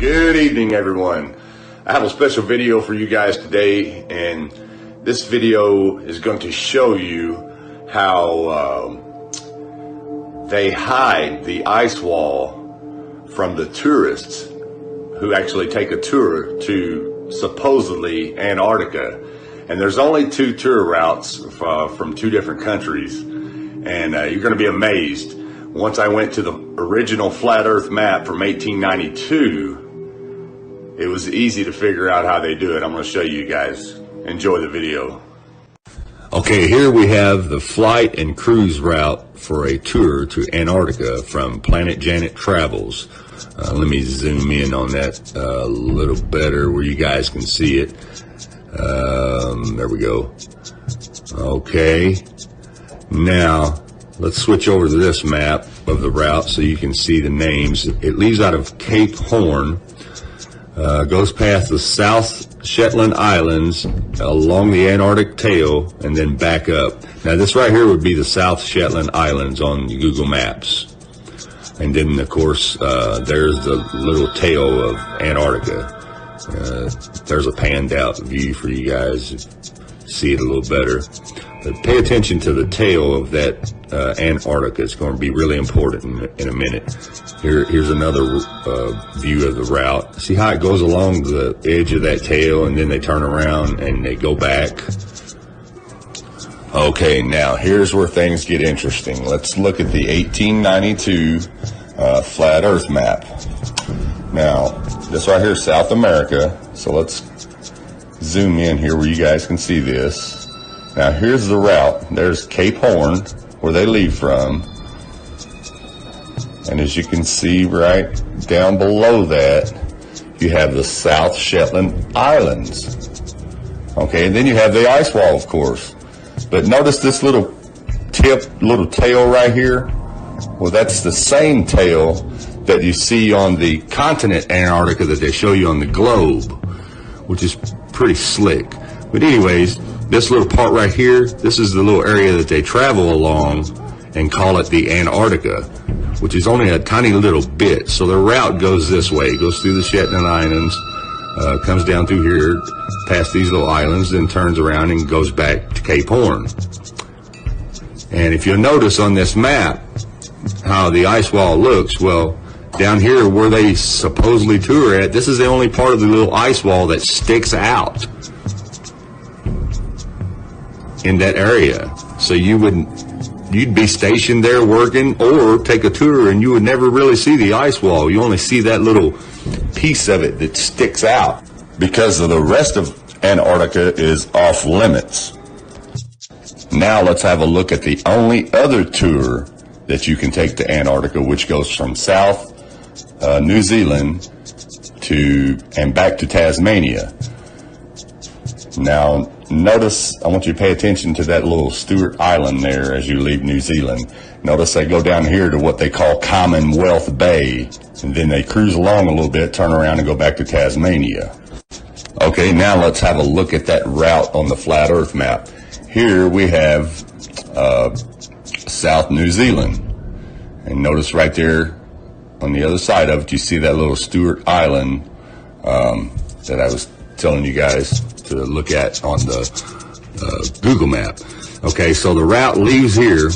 Good evening, everyone. I have a special video for you guys today, and this video is going to show you how they hide the ice wall from the tourists who actually take a tour to supposedly Antarctica. And there's only two tour routes from two different countries, and you're going to be amazed. Once I went to the original flat earth map from 1892, it was easy to figure out how they do it. I'm going to show you guys. Enjoy the video. Okay, here we have the flight and cruise route for a tour to Antarctica from Planet Janet Travels. Let me zoom in on that a little better where you guys can see it. There we go. Okay, now let's switch over to this map of the route so you can see the names. It leaves out of Cape Horn, goes past the South Shetland Islands along the Antarctic tail and then back up. Now this right here would be the South Shetland Islands on Google Maps. And then of course there's the little tail of Antarctica. There's a panned out view for you guys to see it a little better. But pay attention to the tail of that Antarctica. It's going to be really important in a minute. Here's another view of the route. See how it goes along the edge of that tail and then they turn around and they go back? Okay, now here's where things get interesting. Let's look at the 1892 flat earth map. Now, this right here is South America, so let's zoom in here where you guys can see this. Now here's the route. There's Cape Horn, where they leave from. And as you can see right down below that, you have the South Shetland Islands. Okay, and then you have the ice wall, of course. But notice this little tail right here. Well, that's the same tail that you see on the continent Antarctica that they show you on the globe, which is pretty slick. But anyways, this little part right here, this is the little area that they travel along and call it the Antarctica, which is only a tiny little bit. So the route goes this way. It goes through the Shetland Islands, comes down through here, past these little islands, then turns around and goes back to Cape Horn. And if you'll notice on this map how the ice wall looks, well, down here where they supposedly tour at, this is the only part of the little ice wall that sticks out in that area. So you'd be stationed there working or take a tour and you would never really see the ice wall. You only see that little piece of it that sticks out because of the rest of Antarctica is off limits. Now let's have a look at the only other tour that you can take to Antarctica, which goes from South New Zealand and back to Tasmania. Now notice, I want you to pay attention to that little Stewart Island there as you leave New Zealand. Notice they go down here to what they call Commonwealth Bay, and then they cruise along a little bit, turn around and go back to Tasmania. Okay, now let's have a look at that route on the flat earth map. Here we have South New Zealand, and notice right there on the other side of it, you see that little Stewart Island that I was telling you guys to look at on the Google map. Okay, so the route leaves here,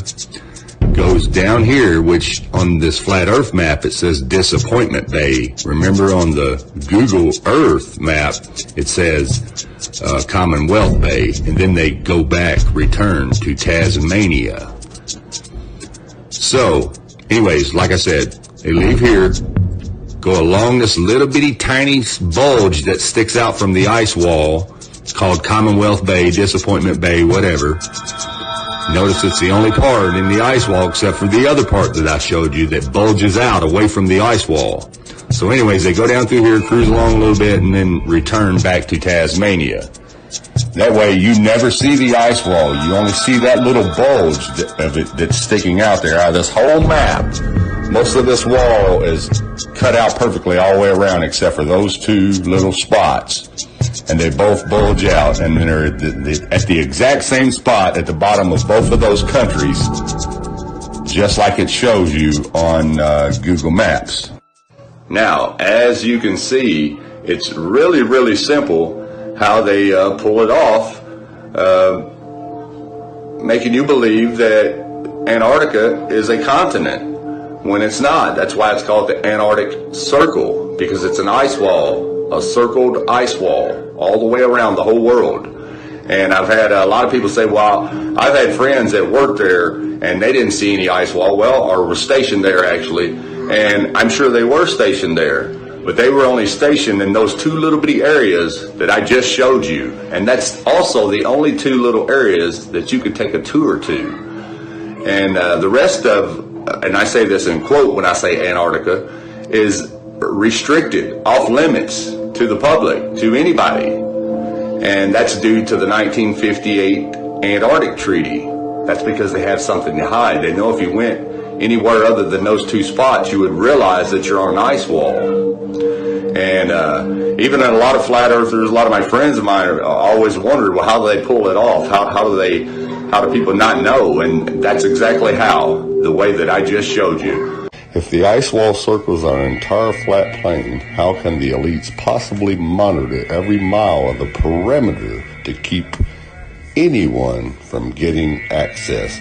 goes down here, which on this flat earth map it says Disappointment Bay. Remember on the Google Earth map it says Commonwealth Bay, and then they go back, return to Tasmania. So anyways, like I said, they leave here, go along this little bitty tiny bulge that sticks out from the ice wall called Commonwealth Bay, Disappointment Bay, whatever. Notice it's the only part in the ice wall except for the other part that I showed you that bulges out away from the ice wall. So anyways, they go down through here, cruise along a little bit, and then return back to Tasmania. That way you never see the ice wall. You only see that little bulge of it that's sticking out there. Out of this whole map, most of this wall is cut out perfectly all the way around except for those two little spots. And they both bulge out, and they're at the exact same spot at the bottom of both of those countries, just like it shows you on Google Maps. Now, as you can see, it's really, really simple how they pull it off, making you believe that Antarctica is a continent when it's not. That's why it's called the Antarctic Circle, because it's an ice wall, a circled ice wall all the way around the whole world. And I've had a lot of people say, well, I've had friends that worked there and they didn't see any ice wall. Well, or were stationed there actually, and I'm sure they were stationed there, but they were only stationed in those two little bitty areas that I just showed you. And that's also the only two little areas that you could take a tour to. And the rest of, and I say this in quote when I say Antarctica, is restricted, off limits to the public, to anybody. And that's due to the 1958 Antarctic Treaty. That's because they have something to hide. They know if you went anywhere other than those two spots, you would realize that you're on an ice wall. And even a lot of flat earthers, a lot of my friends of mine always wondered, well, how do they pull it off? How do people not know? And that's exactly how, the way that I just showed you. If the ice wall circles an entire flat plain, how can the elites possibly monitor every mile of the perimeter to keep anyone from getting access?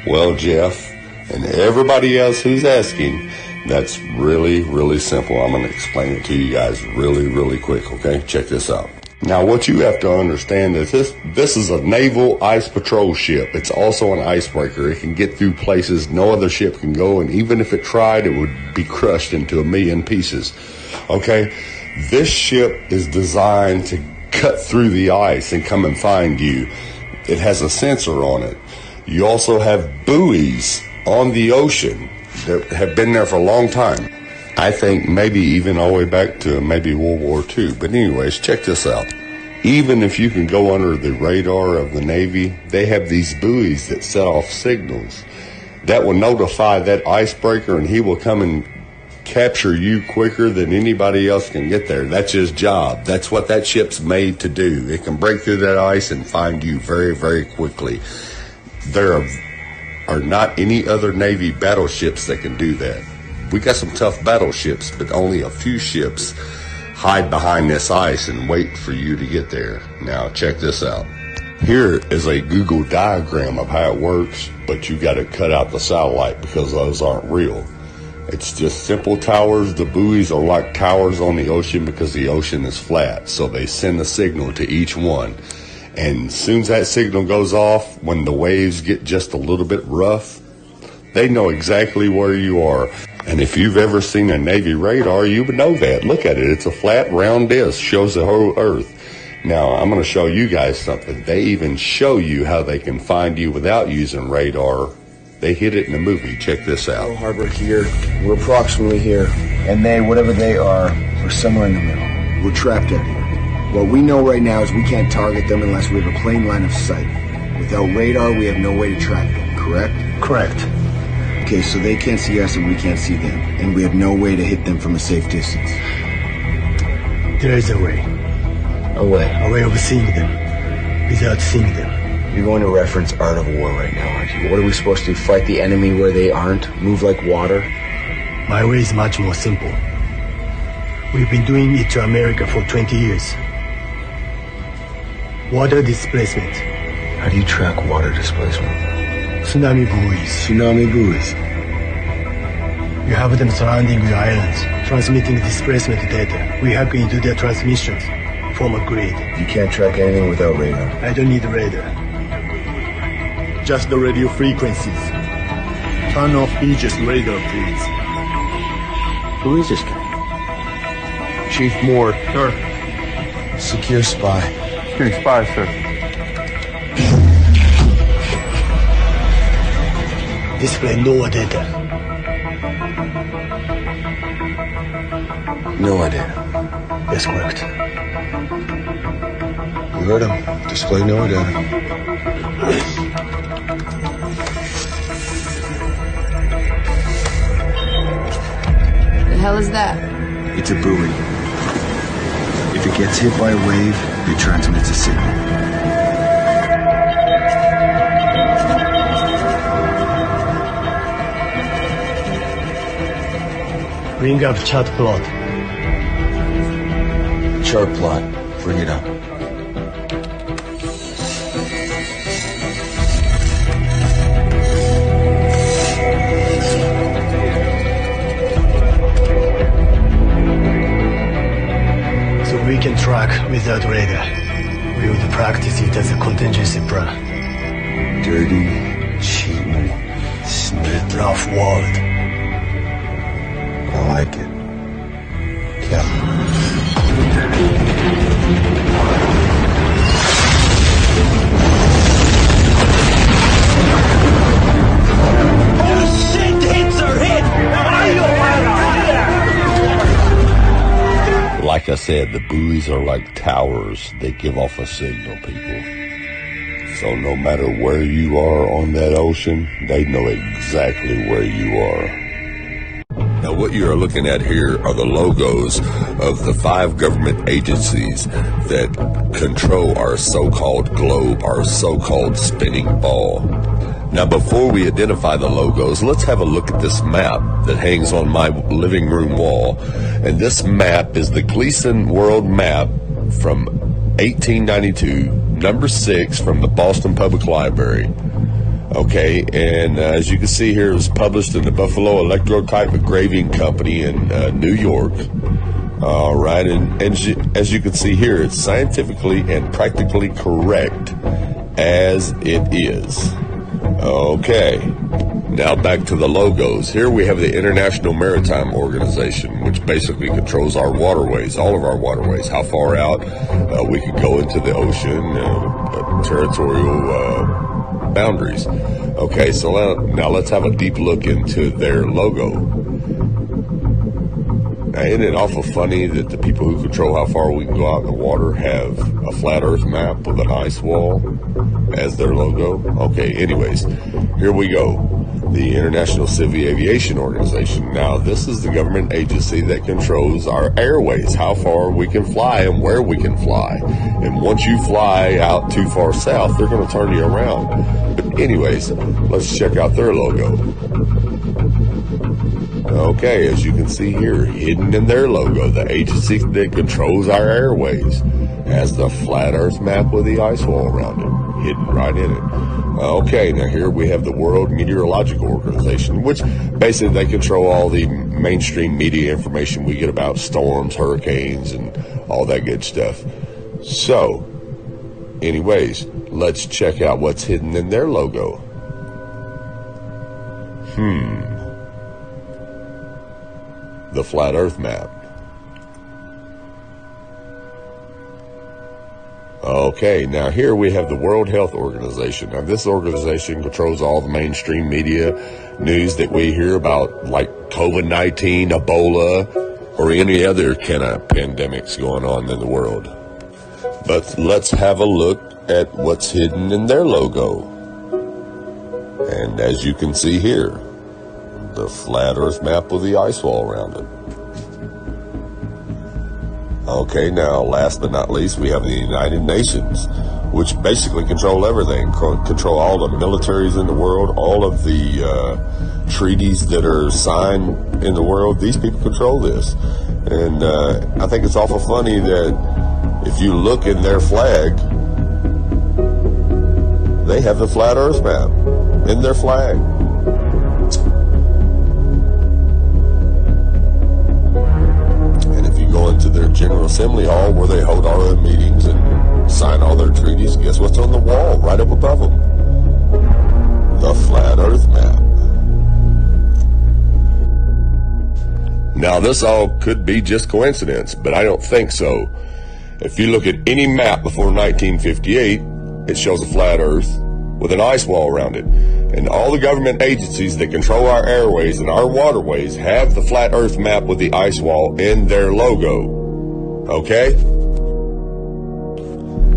Well, Jeff, and everybody else who's asking, that's really, really simple. I'm going to explain it to you guys really, really quick, okay? Check this out. Now, what you have to understand is this is a naval ice patrol ship. It's also an icebreaker. It can get through places no other ship can go, and even if it tried, it would be crushed into a million pieces, okay? This ship is designed to cut through the ice and come and find you. It has a sensor on it. You also have buoys on the ocean that have been there for a long time. I think maybe even all the way back to maybe World War II. But anyways, check this out. Even if you can go under the radar of the Navy, they have these buoys that set off signals that will notify that icebreaker, and he will come and capture you quicker than anybody else can get there. That's his job. That's what that ship's made to do. It can break through that ice and find you very, very quickly. There are not any other Navy battleships that can do that. We got some tough battleships, but only a few ships hide behind this ice and wait for you to get there. Now, check this out. Here is a Google diagram of how it works, but you got to cut out the satellite because those aren't real. It's just simple towers. The buoys are like towers on the ocean because the ocean is flat, so they send a signal to each one. And as soon as that signal goes off, when the waves get just a little bit rough, they know exactly where you are. And if you've ever seen a Navy radar, you would know that. Look at it. It's a flat, round disc. Shows the whole Earth. Now, I'm going to show you guys something. They even show you how they can find you without using radar. They hit it in the movie. Check this out. Pearl Harbor here. We're approximately here. And they, whatever they are somewhere in the middle. We're trapped out here. What we know right now is we can't target them unless we have a plain line of sight. Without radar, we have no way to track them, correct? Correct. Okay, so they can't see us and we can't see them. And we have no way to hit them from a safe distance. There is a way. A way? A way of seeing them without seeing them. You're going to reference Art of War right now, aren't you? What are we supposed to do? Fight the enemy where they aren't? Move like water? My way is much more simple. We've been doing it to America for 20 years. Water displacement. How do you track water displacement? Tsunami buoys. Tsunami buoys. You have them surrounding the islands, transmitting displacement data. We hack into their transmissions, form a grid. You can't track anything without radar. I don't need radar. Just the radio frequencies. Turn off Aegis radar, please. Who is this guy? Chief Moore. Sir. Secure spy. Secure spy, sir. Display no data. No idea. That's correct. You heard him. Display no data. The hell is that? It's a buoy. If it gets hit by a wave, it transmits a signal. Bring up chart plot. Chart plot. Bring it up. So we can track without radar. We would practice it as a contingency plan. Dirty, cheating, sneaky. Rough world. I like it. Yeah. Like I said, the buoys are like towers. They give off a signal, people. So no matter where you are on that ocean, they know exactly where you are. Now what you are looking at here are the logos of the 5 government agencies that control our so-called globe, our so-called spinning ball. Now before we identify the logos, let's have a look at this map that hangs on my living room wall. And this map is the Gleason World Map from 1892, number 6 from the Boston Public Library. Okay, and as you can see here, it was published in the Buffalo Electrotype Engraving Company in New York. All right, and as you can see here, it's scientifically and practically correct as it is. Okay, now back to the logos. Here we have the International Maritime Organization, which basically controls our waterways, all of our waterways, how far out we can go into the ocean, territorial boundaries. Okay, so now let's have a deep look into their logo. Now, isn't it awful funny that the people who control how far we can go out in the water have a flat earth map with an ice wall as their logo? Okay, anyways, here we go. The International Civil Aviation Organization. Now, this is the government agency that controls our airways, how far we can fly and where we can fly. And once you fly out too far south, they're going to turn you around. But anyways, let's check out their logo. Okay, as you can see here, hidden in their logo, the agency that controls our airways has the flat earth map with the ice wall around it, hidden right in it. Okay, now here we have the World Meteorological Organization, which basically they control all the mainstream media information we get about storms, hurricanes, and all that good stuff. So, anyways, let's check out what's hidden in their logo. The flat earth map. Okay, now here we have the World Health Organization. Now this organization controls all the mainstream media news that we hear about, like COVID-19, Ebola, or any other kind of pandemics going on in the world. But let's have a look at what's hidden in their logo. And as you can see here, the flat earth map with the ice wall around it. Okay, now last but not least, we have the United Nations, which basically control everything, control all the militaries in the world, all of the treaties that are signed in the world. These people control this. And I think it's awful funny that if you look in their flag, they have the flat earth map in their flag. Into their General Assembly Hall where they hold all their meetings and sign all their treaties, guess what's on the wall right up above them? The flat earth map. Now this all could be just coincidence, but I don't think so. If you look at any map before 1958, it shows a flat earth with an ice wall around it. And all the government agencies that control our airways and our waterways have the flat earth map with the ice wall in their logo. Okay?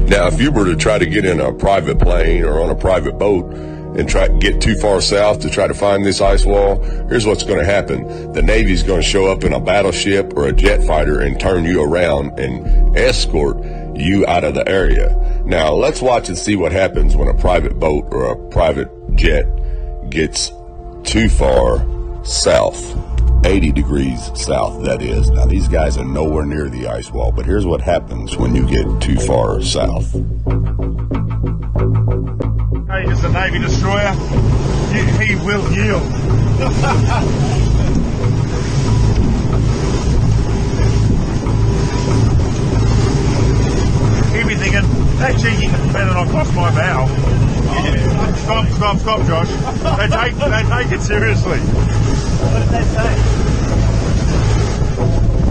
Now, if you were to try to get in a private plane or on a private boat and try to get too far south to try to find this ice wall, here's what's going to happen. The Navy's going to show up in a battleship or a jet fighter and turn you around and escort you out of the area. Now, let's watch and see what happens when a private boat or a private jet gets too far south. 80 degrees south, that is. Now, these guys are nowhere near the ice wall, but here's what happens when you get too far south. Hey, just a Navy destroyer. He will yield. He'd be thinking, that cheeky better not cross my bow. Stop, Josh. They take it seriously. What did they say?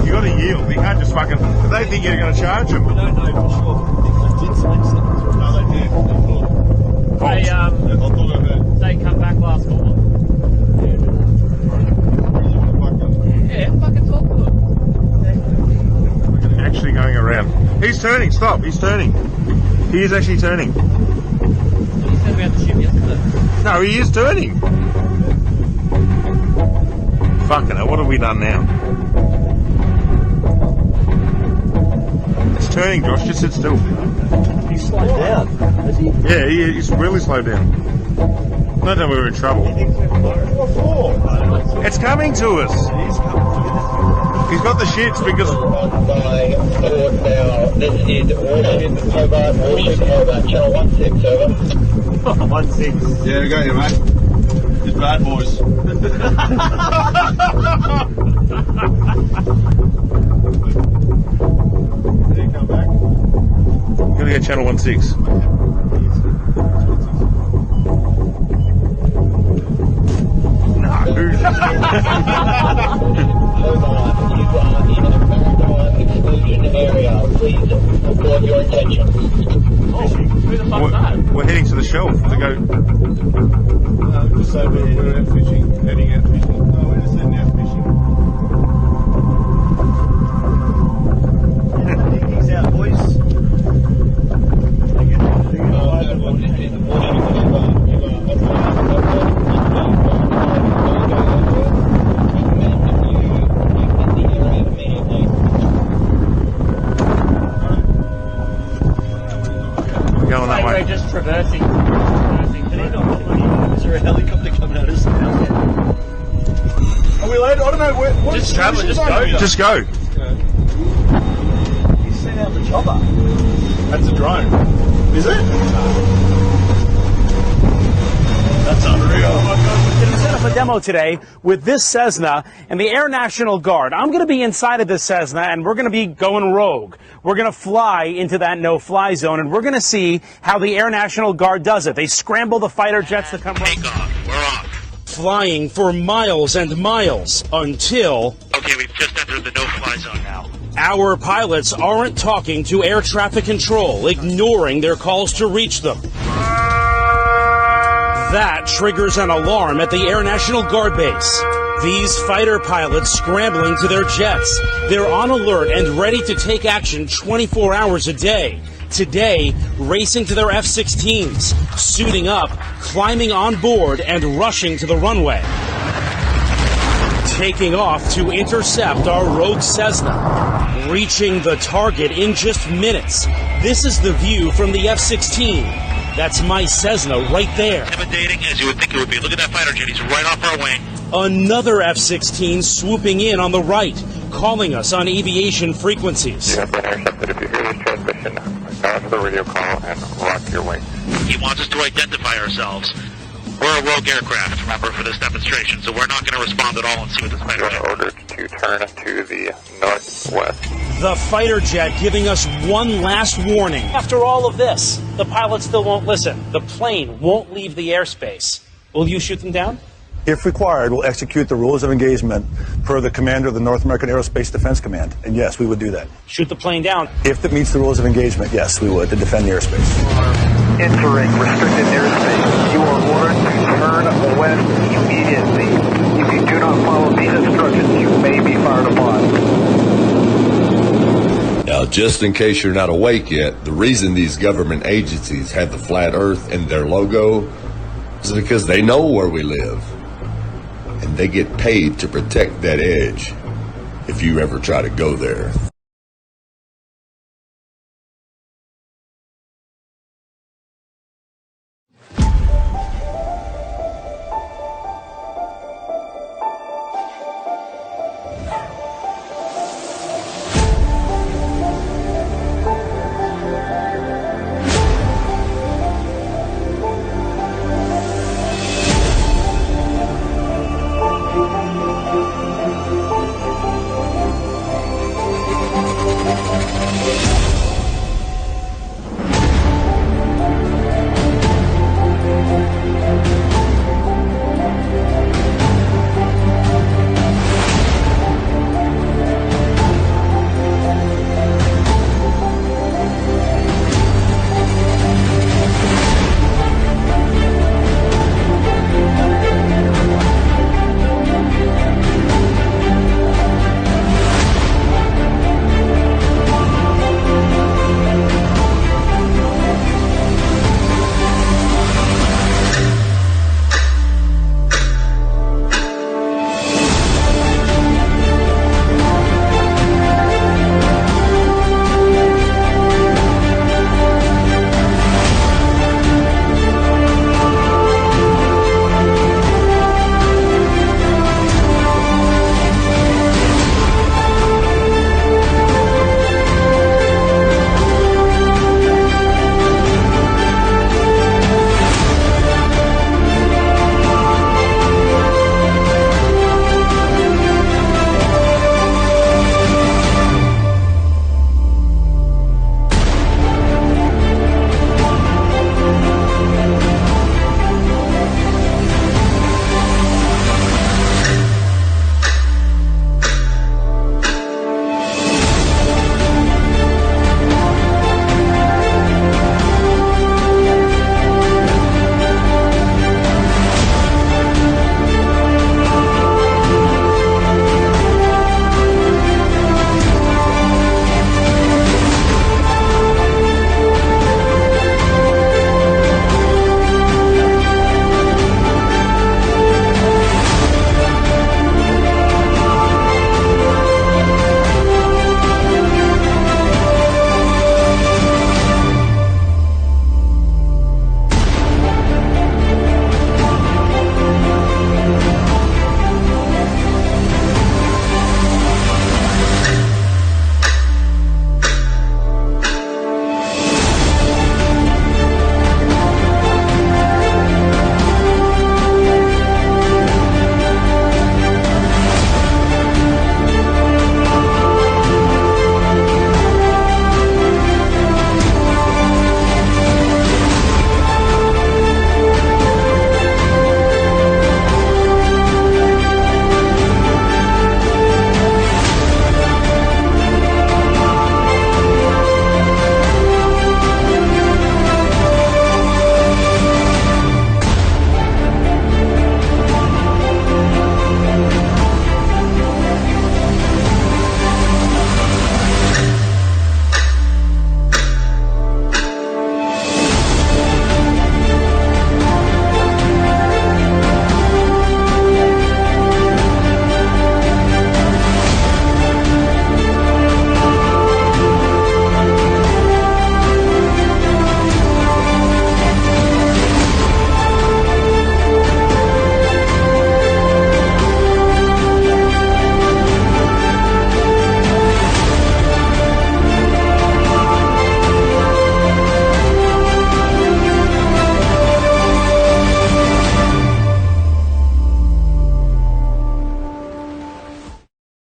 You got to yield. You can't just fucking. They think you're going to charge them. We don't know for sure. They did say something. No, they did. They come back last fall. Yeah, fucking talk to them. Actually going around. He's turning. Stop. He's turning. He is actually turning. You said we had to ship yesterday. No, he is turning. Fucking hell, what have we done now? It's turning, Josh. Just sit still. He's slowed down, has he? Yeah, he's really slowed down. No, we were in trouble. It's coming to us. He's got the shits because. By Ford now. This is Washington Hobart, channel 16, over. 16. Yeah, we got you, mate. It's bad, boys. Did he come back? Gonna get channel 16. Hobart, you are in a maritime exclusion area. Please report your intention. Oh, who the fuck's that? We're heading to the shelf to go. Just say we're out fishing, heading out fishing. No, we're just heading out fishing. He's out, boys. Going that way. We're just traversing. Is there a helicopter coming at us now? Are we late? I don't know. Just travel, just go. Just go. You sent out the chopper. That's a drone. Is it? That's unreal. We set up a demo today with this Cessna and the Air National Guard. I'm going to be inside of this Cessna and we're going to be going rogue. We're going to fly into that no-fly zone and we're going to see how the Air National Guard does it. They scramble the fighter jets to come Take off. We're off. flying for miles and miles until Okay, we've just entered the no-fly zone now. our pilots aren't talking to air traffic control, ignoring their calls to reach them. That triggers an alarm at the Air National Guard base. These fighter pilots scrambling to their jets. They're on alert and ready to take action 24 hours a day. Today, racing to their F-16s, suiting up, climbing on board, and rushing to the runway. Taking off to intercept our rogue Cessna, reaching the target in just minutes. This is the view from the F-16. That's my Cessna right there. Intimidating as you would think it would be. Look at that fighter jet. He's right off our wing. Another F-16 swooping in on the right, calling us on aviation frequencies. You have been intercepted. If you hear this transmission, acknowledge the radio call and rock your wing. He wants us to identify ourselves. We're a rogue aircraft, remember, for this demonstration, so we're not going to respond at all and see what this fighter You jet are ordered to turn to the northwest. The fighter jet giving us one last warning. After all of this, the pilots still won't listen. The plane won't leave the airspace. Will you shoot them down? If required, we'll execute the rules of engagement per the commander of the North American Aerospace Defense Command. And yes, we would do that. Shoot the plane down. If it meets the rules of engagement, yes, we would, to defend the airspace. Entering restricted airspace. You are ordered to turn west immediately. If you do not follow these instructions, you may be fired upon. Now, just in case you're not awake yet, the reason these government agencies have the flat earth in their logo is because they know where we live. And they get paid to protect that edge if you ever try to go there.